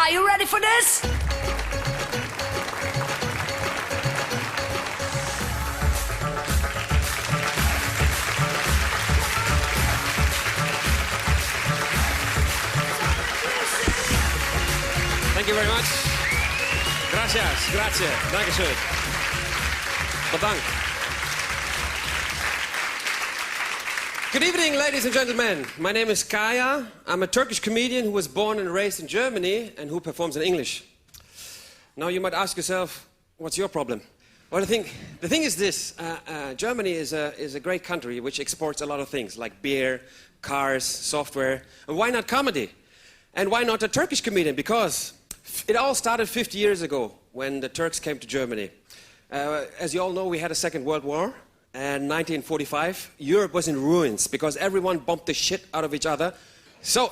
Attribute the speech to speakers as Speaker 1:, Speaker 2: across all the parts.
Speaker 1: Are you ready for this?
Speaker 2: Thank you very much. Gracias, grazie, dankeschön. Bedankt. Good evening, ladies and gentlemen. My name is Kaya. I'm a Turkish comedian who was born and raised in Germany and who performs in English. Now you might ask yourself, what's your problem? Well, the thing is this. Germany is a great country which exports a lot of things like beer, cars, software. And why not comedy? And why not a Turkish comedian? Because it all started 50 years ago when the Turks came to Germany. As you all know, we had a Second World War. And 1945, Europe was in ruins because everyone bumped the shit out of each other. So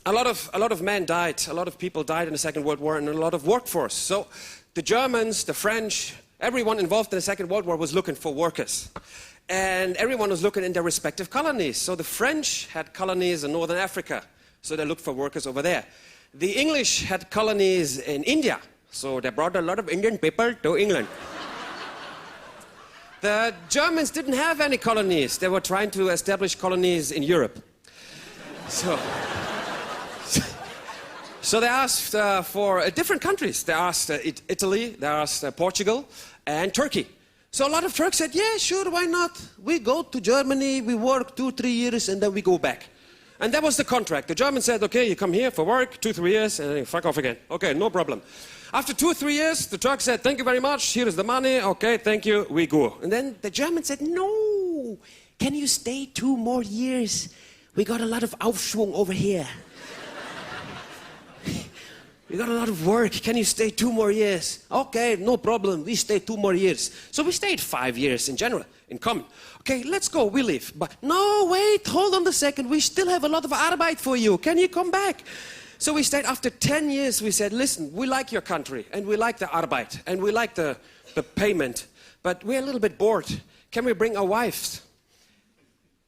Speaker 2: a lot of men died, a lot of people died in the Second World War, and a lot of workforce. So the Germans, the French, everyone involved in the Second World War was looking for workers. And everyone was looking in their respective colonies. So the French had colonies in Northern Africa, so they looked for workers over there. The English had colonies in India, so they brought a lot of Indian people to England. The Germans didn't have any colonies. They were trying to establish colonies in Europe. So they asked for different countries. They asked Italy, they asked Portugal, and Turkey. So a lot of Turks said, yeah, sure, why not? We go to Germany, we work 2-3 years, and then we go back. And that was the contract. The Germans said, okay, you come here for work, 2-3 years, and then you fuck off again. Okay, no problem. After 2-3 years, the Turks said, thank you very much, here is the money, okay, thank you, we go. And then the Germans said, no, can you stay 2 more years? We got a lot of Aufschwung over here. We got a lot of work, can you stay 2 more years? Okay, no problem, we stay 2 more years. So we stayed 5 years in general, in common. Okay, let's go, we leave. But no, wait, hold on a second, we still have a lot of Arbeit for you, can you come back? So we stayed. After 10 years, we said, listen, we like your country, and we like the Arbeit, and we like the payment, but we're a little bit bored. Can we bring our wives?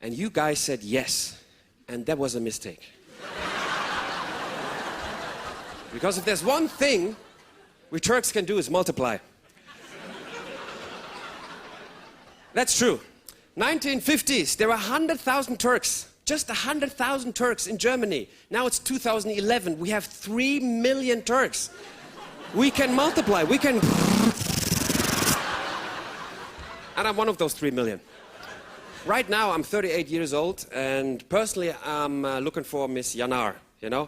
Speaker 2: And you guys said yes, and that was a mistake. Because if there's one thing we Turks can do is multiply. That's true. 1950s, there were 100,000 Turks. Just 100,000 Turks in Germany. Now it's 2011. We have 3 million Turks. We can multiply. We can... And I'm one of those 3 million. Right now, I'm 38 years old, and personally, I'm looking for Miss Yanar, you know?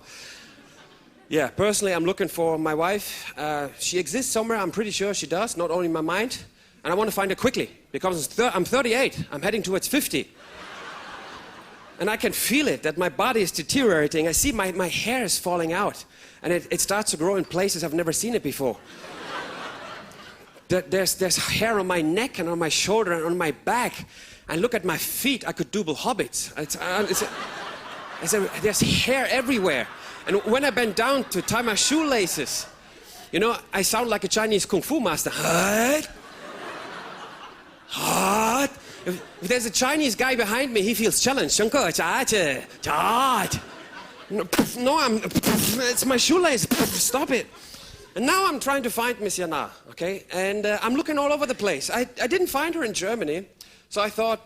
Speaker 2: Yeah, personally, I'm looking for my wife. She exists somewhere, I'm pretty sure she does, not only in my mind. And I want to find her quickly, because I'm 38. I'm heading towards 50. And I can feel it, that my body is deteriorating. I see my hair is falling out. And it starts to grow in places I've never seen it before. There's hair on my neck and on my shoulder and on my back. And look at my feet, I could double hobbits. There's hair everywhere. And when I bend down to tie my shoelaces, you know, I sound like a Chinese kung fu master. Hut! Hut! If there's a Chinese guy behind me, he feels challenged. No, it's my shoelace. Stop it. And now I'm trying to find Miss Yanar, okay? And I'm looking all over the place. I didn't find her in Germany, so I thought,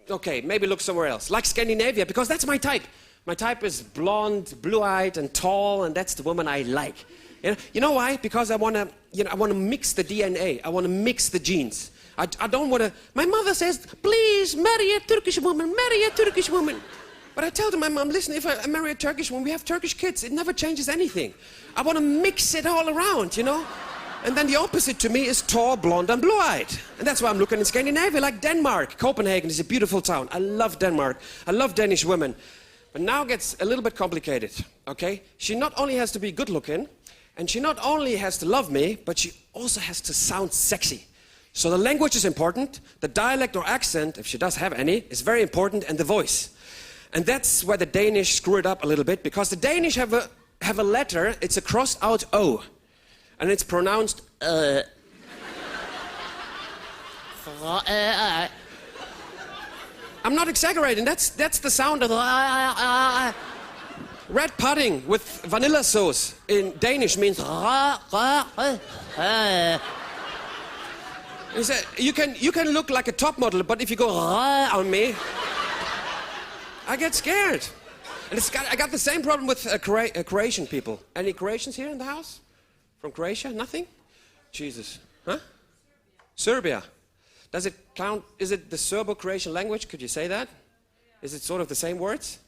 Speaker 2: okay, maybe look somewhere else, like Scandinavia, because that's my type. My type is blonde, blue-eyed, and tall, and that's the woman I like. You know why? Because I want to mix the DNA. I want to mix the genes. I don't want to... My mother says, please marry a Turkish woman, marry a Turkish woman. But I tell my mom, listen, if I marry a Turkish woman, we have Turkish kids. It never changes anything. I want to mix it all around, you know? And then the opposite to me is tall, blonde, and blue-eyed. And that's why I'm looking in Scandinavia, like Denmark. Copenhagen is a beautiful town. I love Denmark. I love Danish women. But now it gets a little bit complicated, okay? She not only has to be good-looking, and she not only has to love me, but she also has to sound sexy. So the language is important, the dialect or accent, if she does have any, is very important, and the voice. And that's where the Danish screw it up a little bit, because the Danish have a letter, it's a crossed out O, and it's pronounced I'm not exaggerating, that's the sound of the Red pudding with vanilla sauce in Danish means... He said, you can look like a top model, but if you go on me, I get scared. And I got the same problem with Croatian people. Any Croatians here in the house? From Croatia? Nothing? Jesus. Huh? Serbia. Does it count? Is it the Serbo-Croatian language? Could you say that? Is it sort of the same words?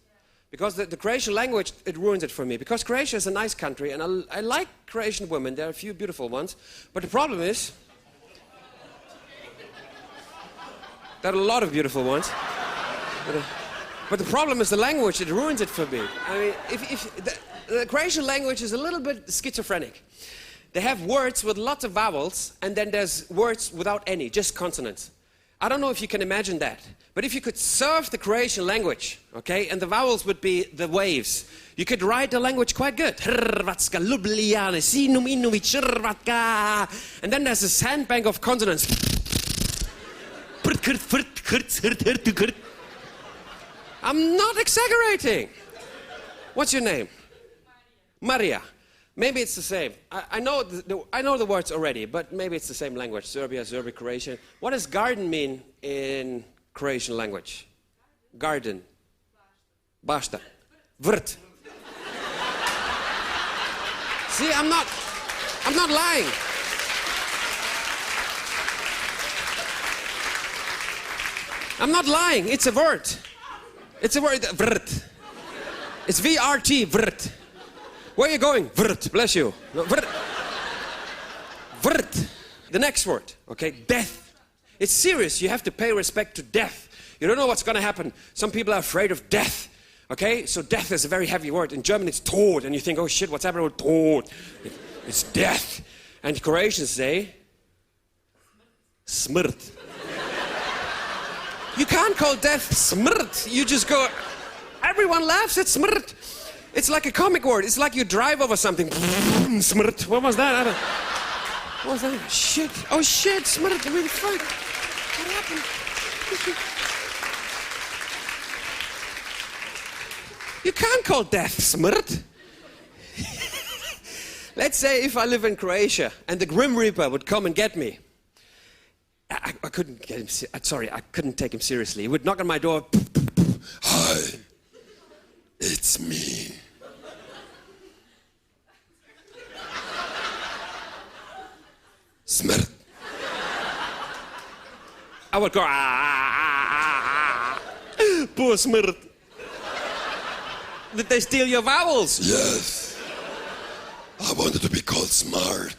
Speaker 2: Because the Croatian language, it ruins it for me. Because Croatia is a nice country, and I like Croatian women. There are a few beautiful ones. But the problem is... there are a lot of beautiful ones. But the problem is the language, it ruins it for me. I mean, the Croatian language is a little bit schizophrenic. They have words with lots of vowels, and then there's words without any, just consonants. I don't know if you can imagine that. But if you could surf the Croatian language, okay, and the vowels would be the waves, you could write the language quite good. And then there's a sandbank of consonants. I'm not exaggerating. What's your name? Maria. Maybe it's the same. I know the words already, but maybe it's the same language. Serbia, Croatian. What does garden mean in Croatian language? Garden. Bašta. Vrt. See, I'm not lying. I'm not lying. It's a word. It's a word. Vrt. It's V-R-T. Vrt. Where are you going? Vrt. Bless you. No, vrt. Vrt. The next word. Okay. Death. It's serious. You have to pay respect to death. You don't know what's going to happen. Some people are afraid of death. Okay. So death is a very heavy word. In German it's Tod. And you think, oh shit, what's happening with Tod? It's death. And Croatians say smrt. You can't call death smrt. You just go, everyone laughs at smrt. It's like a comic word. It's like you drive over something. Smrt. What was that? What was that? Shit. Oh shit, smrt. I mean, fuck. What happened? You can't call death smrt. Let's say if I live in Croatia and the Grim Reaper would come and get me. I couldn't get him. Sorry, I couldn't take him seriously. He would knock on my door. Hi, it's me. Smrt. I would go. Poor smrt. Did they steal your vowels?
Speaker 1: Yes. I wanted to be called smart.